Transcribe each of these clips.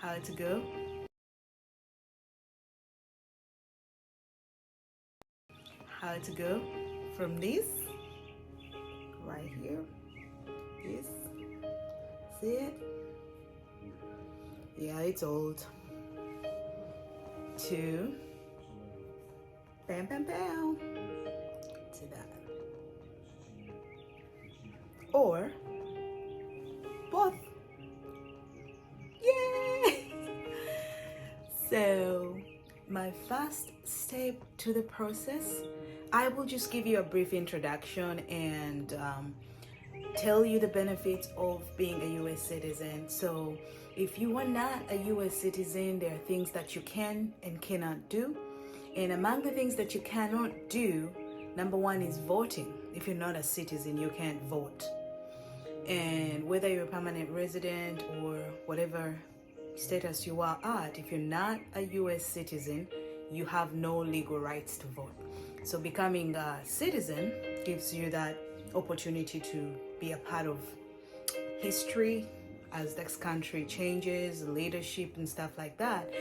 how to go from this right here, this, see it, yeah, it's old, to bam bam bam to that, or both. Yay! So my first step to the process, I will just give you a brief introduction and tell you the benefits of being a US citizen. So if you are not a US citizen, there are things that you can and cannot do. And among the things that you cannot do, number one is voting. If you're not a citizen, you can't vote. And whether you're a permanent resident or whatever status you are at, if you're not a US citizen, you have no legal rights to vote. So becoming a citizen gives you that opportunity to be a part of history as this country changes, leadership and stuff like that.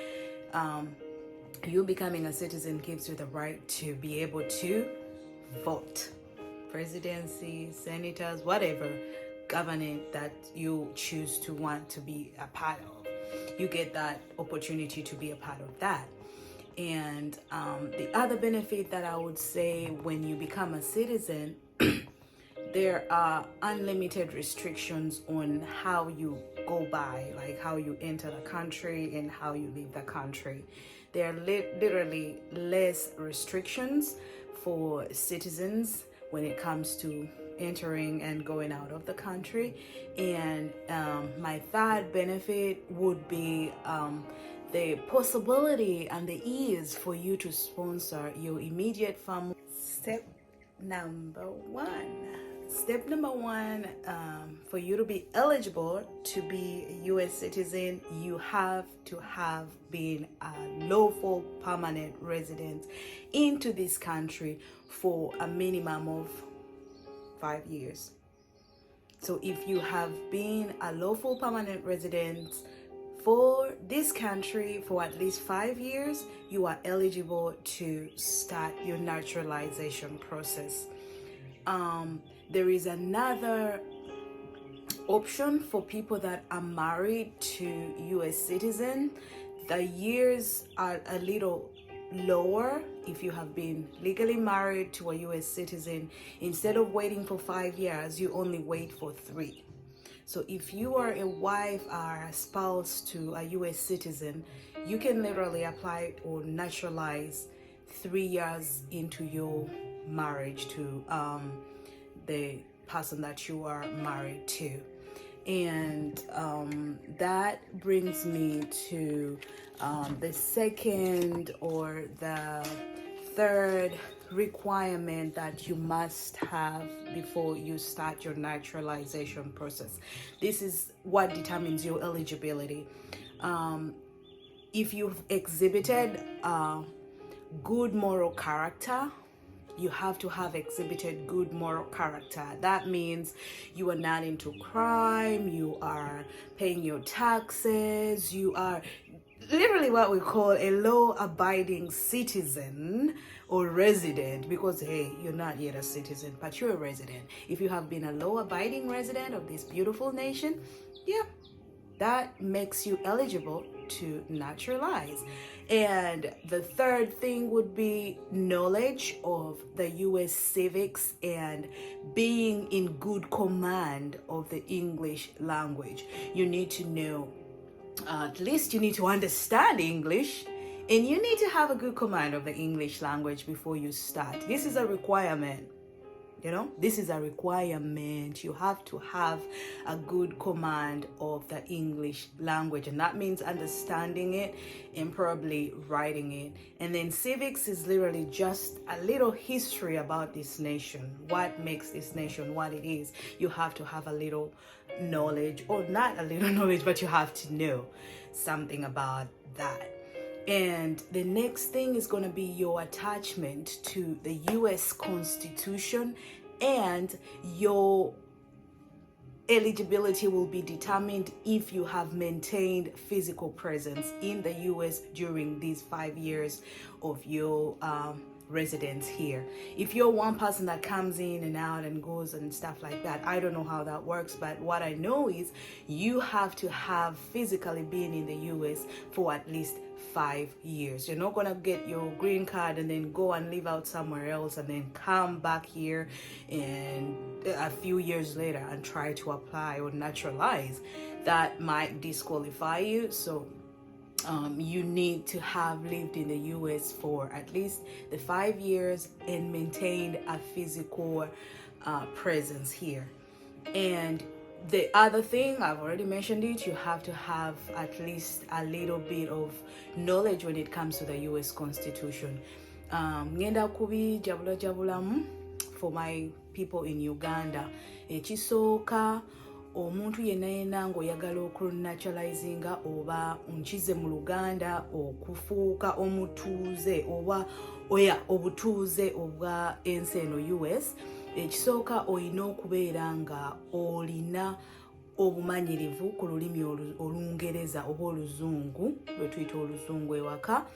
You becoming a citizen gives you the right to be able to vote. Presidency, senators, whatever government that you choose to want to be a part of, you get that opportunity to be a part of that. And the other benefit that I would say when you become a citizen, there are unlimited restrictions on how you go by, like how you enter the country and how you leave the country. There are literally less restrictions for citizens when it comes to entering and going out of the country. And my third benefit would be the possibility and the ease for you to sponsor your immediate family. Step number one, for you to be eligible to be a US citizen, you have to have been a lawful permanent resident into this country for a minimum of 5 years. So if you have been a lawful permanent resident for this country for at least 5 years, you are eligible to start your naturalization process. There is another option for people that are married to US citizen. The years are a little lower if you have been legally married to a US citizen. Instead of waiting for 5 years, you only wait for 3. So if you are a wife or a spouse to a US citizen, you can literally apply or naturalize 3 years into your marriage to the person that you are married to. And that brings me to the second or the third requirement that you must have before you start your naturalization process. This is what determines your eligibility. If you've exhibited good moral character, you have to have exhibited good moral character. That means you are not into crime, you are paying your taxes, you are literally what we call a law-abiding citizen or resident, because hey, you're not yet a citizen, but you're a resident. If you have been a law-abiding resident of this beautiful nation, yeah, that makes you eligible to naturalize. And the third thing would be knowledge of the US civics and being in good command of the English language. You need to know, at least you need to understand English, and you need to have a good command of the English language before you start. This is a requirement. This is a requirement. You have to have a good command of the English language, and that means understanding it and probably writing it. And then civics is literally just a little history about this nation, what makes this nation what it is. You have to have a little knowledge, or not a little knowledge, but you have to know something about that. And the next thing is going to be your attachment to the US Constitution and your eligibility will be determined if you have maintained physical presence in the US during these 5 years of your residence here. If you're one person that comes in and out and goes and stuff like that, I don't know how that works, but what I know is you have to have physically been in the US for at least 5 years. You're not gonna get your green card and then go and live out somewhere else and then come back here and a few years later and try to apply or naturalize. That might disqualify you. So you need to have lived in the US for at least the 5 years and maintained a physical presence here. And the other thing, I've already mentioned it, you have to have at least a little bit of knowledge when it comes to the US Constitution. Ngenda kubi jabulamu for my people in Uganda. Ekisooka, omuntu yenna ng'oyagala okunaturalizinga oba nkize mu Luganda okufuuka omutuuze oba obutuuze obwa ensi eno US, ekisooka olina okubeera nga olina obumanyirivu ku lulimi Olungereza oba Oluzungu lwe tuyita Oluzungu ewaka.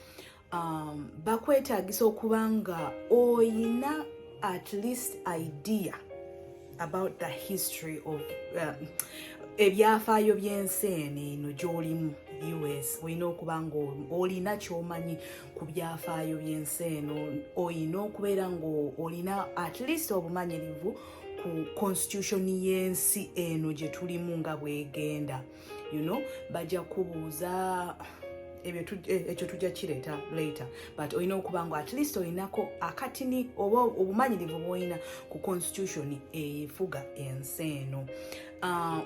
Bakwetaagisa okuba nga olina at least idea about the history of ebyafaayo by'ensi eno gy'olimu US. Olina okuba nga olina ky'omanyi ku byafaayo by'ensi eno. Olina okubeera nga olina at least obumanyirivu ku constitution y'ensi eno gye tulimu nga bwegenda. Bajja kubuuza ekyo tujja kireeta later, but olina okuba nga at least olinako akatini oba obumanyirivu bw'olina ku constitution efuga ensi eno.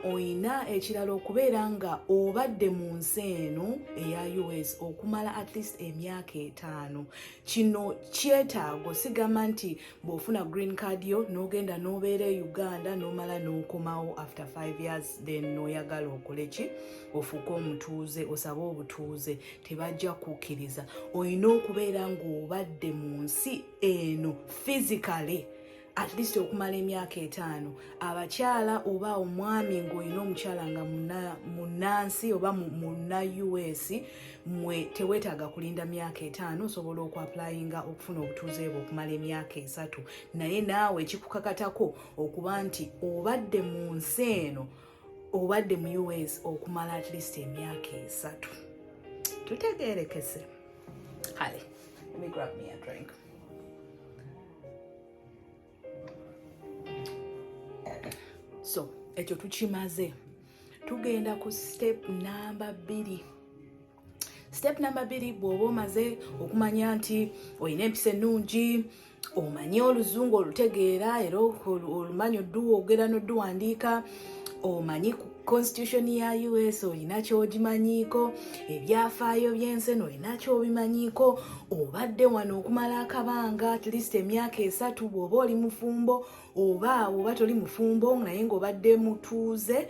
Olina ekirala okubeera nga obadde mu nsi eno eya US okumala at least emyaka 5. Kino kyetaago, sigamba nti bw'ofuna green card yo n'ogenda n'obeera e Uganda n'omala n'okomawo after 5 years then n'oyagala okole ki, ofuuke omutuuze, osabe obutuuze, tebajja kukkiriza. Olina okubeera ng'obadde mu nsi eno physically at least okumala emyaka 5. Abakyala oba omwami ng'olina omukyala nga munnansi oba munna US, mwe teweetaaga kulinda myaka 5, osobola okuapplyinga okufuna obutuuze bwo okumala emyaka 3. Naye naawe ekikukakatako okuba nti obadde mu nsi eno, obadde mu US okumala at least emyaka 3. Tutegeerekese. Kale, let me grab me a drink. So, ekyo tukimaze. Tugenda ku step number 2. Step number 2, bw'oba omaze okumanya nti olina empisa ennungi, omanyi Oluzungu olutegeera era olumanyi ogera n'odduwandiika, omanyi ku constitution ya US olina ky'ogimanyiiko, ebyafaayo by'ensi eno olina ky'obimanyiiko, obadde wano okumala akabanga at least emyaka 3 bw'oba oli mufumbo oba toli mufumbo naye ng'obadde mutuuze,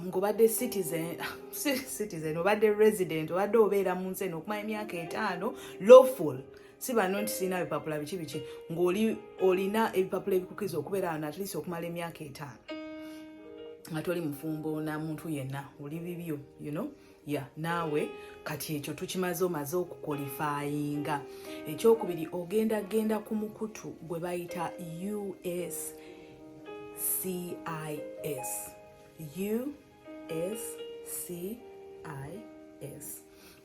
ng'obadde citizen obadde resident, obadde obeera mu nsi eno okumala emyaka 5 lawful. Si bano nti sirina bipapula biki ng'oli olina ebipapula ebikukkiriza okubeera wano at least okumala emyaka 5 nga toli mufumbo na muntu yenna, oli bibyo, naawe kati ekyo tukimaze, omaze okukwalifayinga. Ekyokubiri, genda ku mukutu gwe bayita USCIS. USCIS.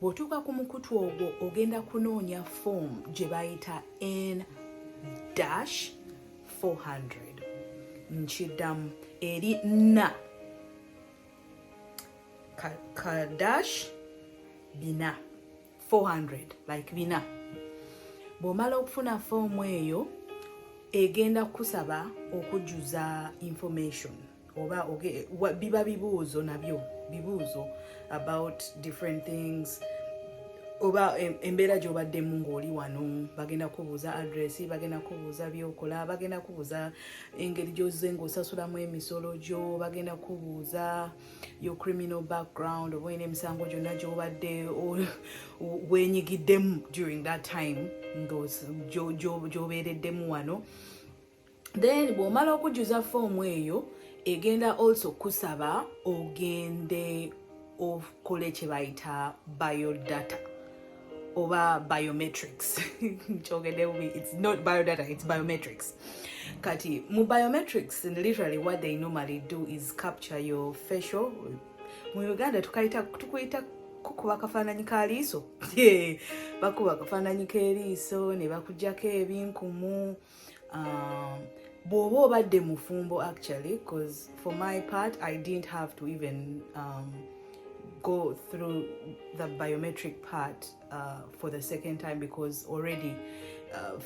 Bw'otuuka ku mukutu ogwo ogenda kunoonya form gye bayita N-400. Nkiddamu eri na kadash bina 400 like bina. Bw'omala okufuna form eyo egenda kusaba okujjuza information oba biba bibuuzo, nabyo bibuuzo about different things oba embeera gy'obaddemu ng'oli wano. Bagenda kubuuza address, bagenda kubuuza byokola, bagenda kubuuza engeri gy'ozze ng'osasulamu emisolo gyo, bagenda kubuuza your criminal background oba olina emisango gyonna gy'obadde wenyigiddemu during that time gy'obeereddemu wano. Then bw'omala okujjuza foomu eyo egenda also kusaba ogende okole kye bayita biodata oba biometrics. It's not biodata, it's biometrics. Kati mu biometrics, and literally what they normally do is capture your facial. Mu Uganda tukuita kukuba kafaananyi ka liiso. Bakuba kafaananyi k'eriiso ne bakuggyako ebinkumu. Bw'oba obadde mufumbo actually, because for my part I didn't have to even go through the biometric part for the second time, because already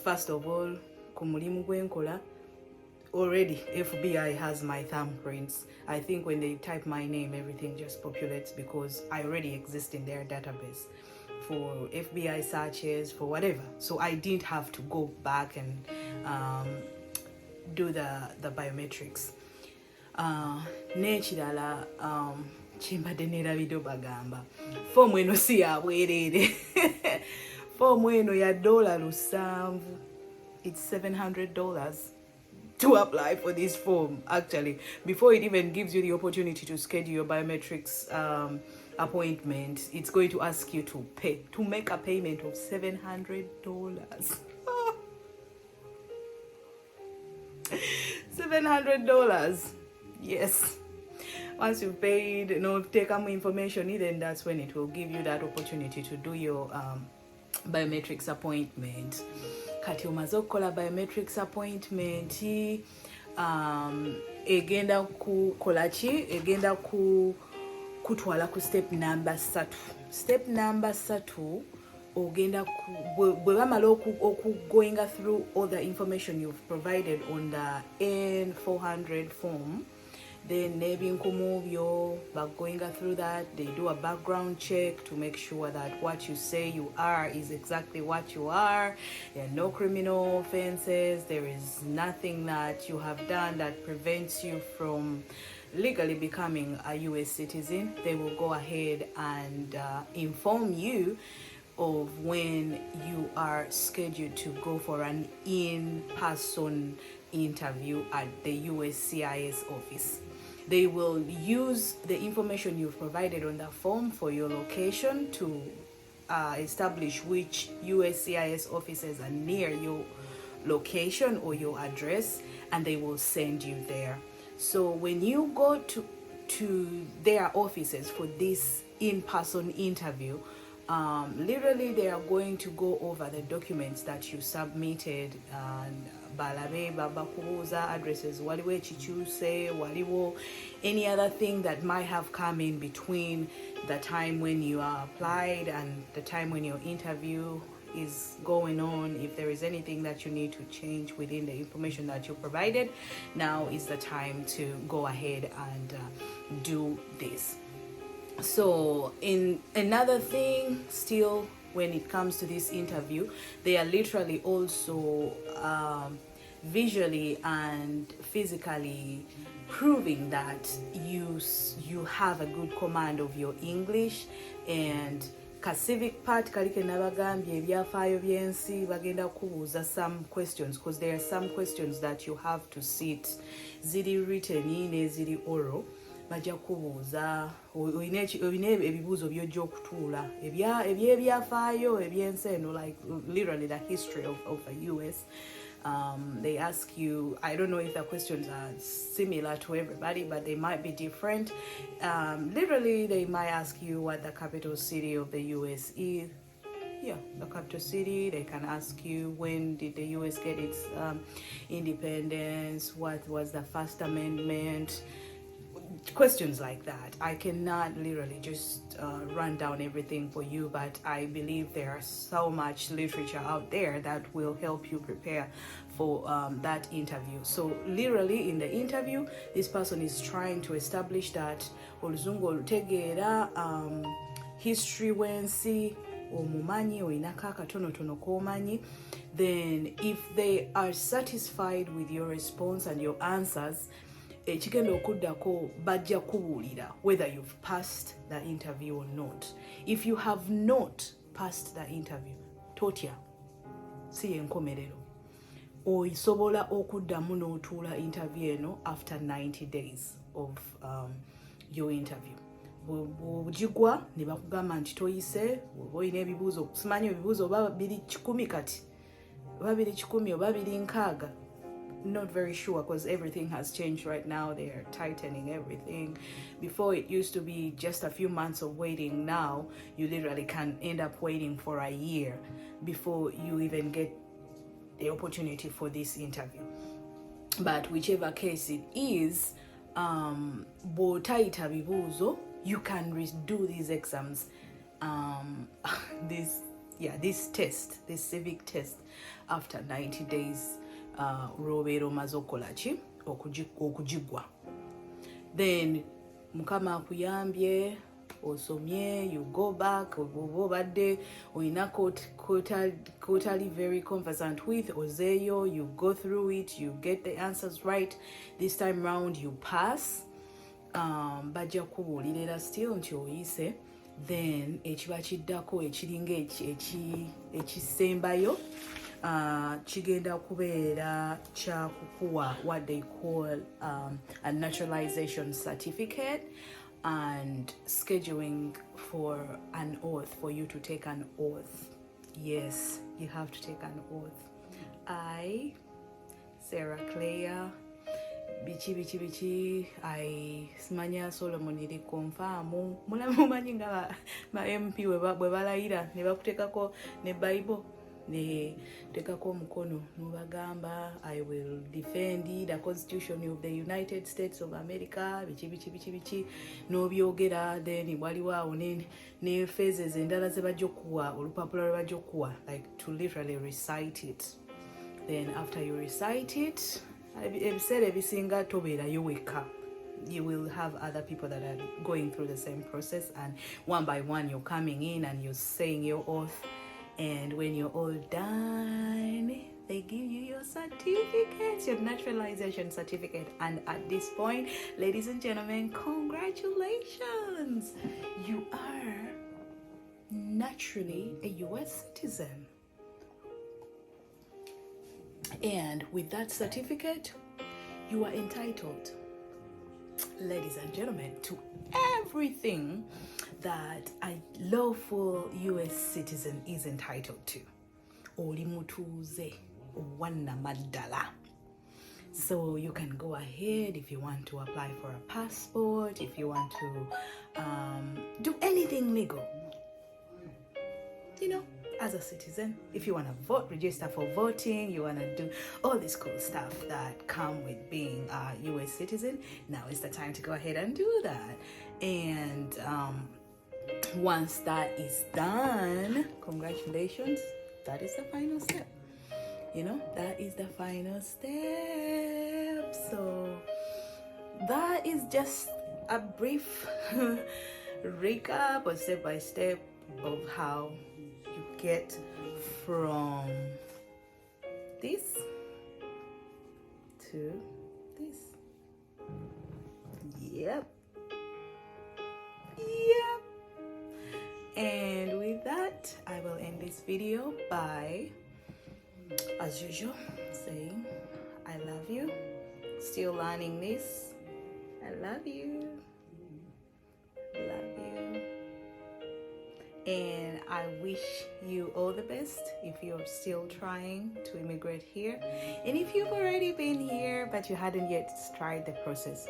first of all kumulimu gwenkola already FBI has my thumbprints. I think when they type my name everything just populates because I already exist in their database for FBI searches, for whatever. So I didn't have to go back and do the biometrics. Nekirala chimbadde neerabidde bagamba foomu eno si ya bwereere. Foomu eno ya $7. It's $700 to apply for this form. Actually, before it even gives you the opportunity to schedule your biometrics appointment, it's going to ask you to make a payment of $700. $700. Yes. Once you've paid, take more information, then that's when it will give you that opportunity to do your biometrics appointment. Kati omaze okukola biometrics appointment, egenda kukola ki? Egenda kutwala ku step number 3. Step number 3 ogenda bwe bamala going through all the information you've provided on the N400 form. Then nebinkumu byo, going through that, they do a background check to make sure that what you say you are is exactly what you are. There are no criminal offenses. There is nothing that you have done that prevents you from legally becoming a US citizen. They will go ahead and inform you of when you are scheduled to go for an in-person interview at the USCIS office. They will use the information you've provided on the form for your location to establish which USCIS offices are near your location or your address, and they will send you there. So when you go to their offices for this in-person interview, literally they are going to go over the documents that you submitted, and balabe babakubuuza addresses, waliwo ekikyuse, waliwo any other thing that might have come in between the time when you are applied and the time when your interview is going on. If there is anything that you need to change within the information that you provided, now is the time to go ahead and do this. So in another thing still, when it comes to this interview, they are literally also visually and physically proving that you have a good command of your English. And ka civic part kalike nabagambye ebyafaayo byensi bagenda kubuuza some questions, because there are some questions that you have to sit ziri written ne ziri oral. Bajja kubuuza olina ebibuuzo by'ojja okutuula eby'ebyafaayo ebyensi eno, like literally the history of the US. They ask you, I don't know if the questions are similar to everybody, but they might be different. Literally, they might ask you what the capital city of the US is. Yeah, the capital city. They can ask you when did the US get its independence, what was the First Amendment, questions like that. I cannot literally just run down everything for you, but I believe there is so much literature out there that will help you prepare for that interview. So literally in the interview, this person is trying to establish that oluzungu olutegeera, history wensi omumanyi, oinako akatonotono k'omanyi. Then if they are satisfied with your response and your answers, ekigenda okuddako bajja kubuulira whether you've passed the interview or not. If you have not passed the interview, totya si yenkomerero. osobola okuddamu n'otuula interview eno after 90 days of your interview. Bw'ogigwa ne bakugamba nti toyise, oba olina ebibuuzo, simanyi ebibuuzo oba biri 10 kati, oba biri 10 oba biri 6. Not very sure, because everything has changed right now. They are tightening everything. Before, it used to be just a few months of waiting. Now you literally can end up waiting for a year before you even get the opportunity for this interview. But whichever case it is, bw'otayita bibuuzo, you can redo these exams, this test, this civic test, after 90 days. Lw'obeera omaze okukola ki okugigwa. Then mukama akuyambye, osomye, you go back, oba obadde olina kotali very conversant with, ozeeyo, you go through it, you get the answers right. This time round you pass. Bajja kubuulira still nti oyise. Then ekiba kiddako ekiringa ekisembayo, kigenda kubeera kyakukuwa what they call a naturalization certificate, and scheduling for an oath, for you to take an oath. Yes, you have to take an oath. I, Sarah Claire, bichi I simanya Solomon iri confirm mumanyi nga ba MP bwe balayira ne bakutekako ne Bible ne tekako omukono nubagamba I will defend the Constitution of the United States of America, bichi nobyogera, then waliwo awo ne phases endala ze bajjokuwa, olupapula lwe bajjokuwa, like to literally recite it. Then after you recite it, ebiseera ebisinga tobeerayo wekka. You will have other people that are going through the same process, and one by one you're coming in and you're saying your oath, and when you're all done, they give you your certificate, your naturalization certificate. And at this point, ladies and gentlemen, congratulations! You are naturally a US citizen. And with that certificate, you are entitled, ladies and gentlemen, to everything that a lawful US citizen is entitled to. Oli mutuuze wanna maddala. So you can go ahead if you want to apply for a passport, if you want to do anything legal, you know, as a citizen. If you want to vote, register for voting, you want to do all this cool stuff that come with being a US citizen, now is the time to go ahead and do that. And once that is done, congratulations, that is the final step. You know, that is the final step. So that is just a brief recap or step by step of how you get from this to this. Yep. And with that, I will end this video by, as usual, saying I love you. Still learning this. I love you. Love you. And I wish you all the best if you're still trying to immigrate here. And if you've already been here but you hadn't yet tried the process,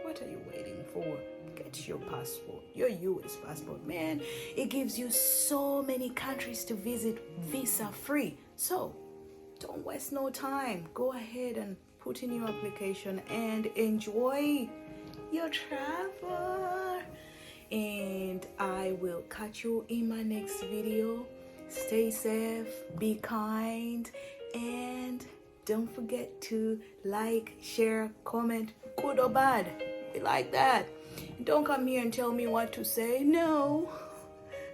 what are you waiting for? Get your passport, your US passport. Man, it gives you so many countries to visit visa free. So don't waste no time. Go ahead and put in your application and enjoy your travel. And I will catch you in my next video. Stay safe, be kind, and don't forget to like, share, comment, good or bad. We like that. Don't come here and tell me what to say. No,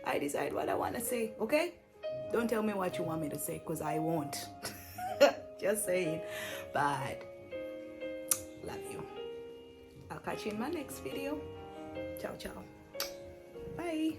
I decide what I want to say, okay? Don't tell me what you want me to say, because I won't. Just saying. But love you. I'll catch you in my next video. Ciao, ciao. Bye.